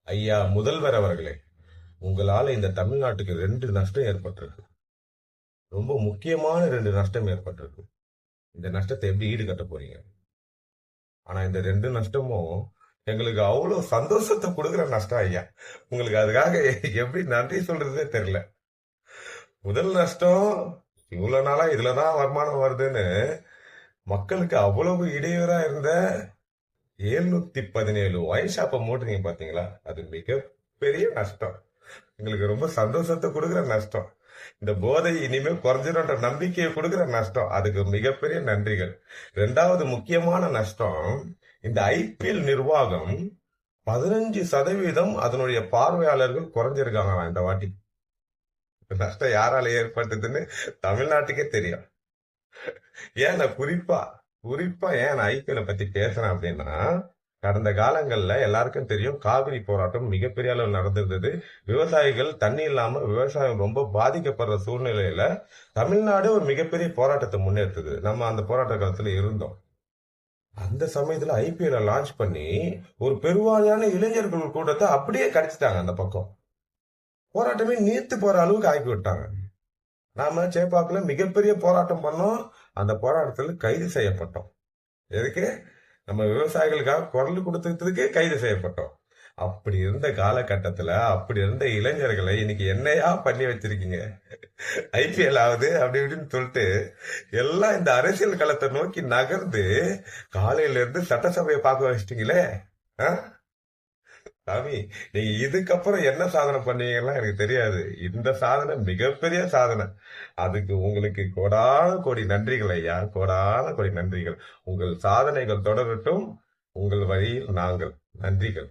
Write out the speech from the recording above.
ஐயா முதல்வர் அவர்களே, உங்களால இந்த தமிழ்நாட்டுக்கு 2 நஷ்டம் ஏற்பட்டிருக்கு. ரொம்ப முக்கியமான 2 நஷ்டம் ஏற்பட்டிருக்கு. இந்த நஷ்டத்தை எப்படி ஈடுகட்ட போறீங்க? ஆனா இந்த 2 நஷ்டமும் எங்களுக்கு அவ்வளவு சந்தோஷத்தை கொடுக்கிற நஷ்டம் ஐயா. உங்களுக்கு அதுக்காக எப்படி நன்றி சொல்றதே தெரியல. முதல் நஷ்டம், இவ்வளவு நாளா இதுலதான் வருமானம் வருதுன்னு மக்களுக்கு அவ்வளவு இடையூறா இருந்த 717 ஒயின் ஷாப்பை மூட்டுறீங்க பாத்தீங்களா? அது மிகப்பெரிய நஷ்டம். எங்களுக்கு ரொம்ப சந்தோஷத்தை கொடுக்கிற நஷ்டம். இந்த போதை இனிமேல் குறைஞ்சிரும்ன்ற நம்பிக்கையை கொடுக்கிற நஷ்டம். அதுக்கு மிகப்பெரிய நன்றிகள். 2வது முக்கியமான நஷ்டம், இந்த ஐபிஎல் நிர்வாகம் 15% அதனுடைய பார்வையாளர்கள் குறைஞ்சிருக்காங்க இந்த வாட்டி. நஷ்டம் யாரால ஏற்பட்டதுன்னு தமிழ்நாட்டுக்கே தெரியும். ஏன் நான் குறிப்பா ஏன் நான் ஐபிஎல் பத்தி பேசுறேன் அப்படின்னா, கடந்த காலங்கள்ல எல்லாருக்கும் தெரியும், காவிரி போராட்டம் மிகப்பெரிய அளவில் நடந்திருந்தது. விவசாயிகள் தண்ணி இல்லாம விவசாயம் ரொம்ப பாதிக்கப்படுற சூழ்நிலையில தமிழ்நாடு ஒரு மிகப்பெரிய போராட்டத்தை முன்னெடுத்தது. நம்ம அந்த போராட்ட காலத்துல இருந்தோம். அந்த சமயத்துல ஐபிஎல் லான்ச் பண்ணி ஒரு பெருவாரியான இளைஞர்கள் கூட்டத்தை அப்படியே கடிச்சிட்டாங்க. அந்த பக்கம் போராட்டமே நீர்த்து போற அளவுக்கு ஆக்கி விட்டாங்க. நாம சேப்பாக்குல மிகப்பெரிய போராட்டம் பண்ணோம். அந்த போராட்டத்தில் கைது செய்யப்பட்டோம். எதுக்கு? நம்ம விவசாயிகளுக்காக குரல் கொடுத்ததுக்கு கைது செய்யப்பட்டோம். அப்படி இருந்த காலகட்டத்துல அப்படி இருந்த இளைஞர்களை இன்னைக்கு என்னையா பண்ணி வச்சிருக்கீங்க? ஐபிஎல் ஆகுது அப்படி இப்படின்னு சொல்லிட்டு எல்லாம் இந்த அரசியல் களத்தை நோக்கி நகர்ந்து காலையில இருந்து சட்டசபையை பார்க்க வச்சிட்டீங்களே. சாமி, நீங்க இதுக்கப்புறம் என்ன சாதனை பண்ணீங்கன்னா எனக்கு தெரியாது. இந்த சாதனை மிகப்பெரிய சாதனை. அதுக்கு உங்களுக்கு கோடான கோடி நன்றிகள் ஐயா, கோடான கோடி நன்றிகள். உங்கள் சாதனைகள் தொடரட்டும். உங்கள் வழியில் நாங்கள். நன்றிகள்.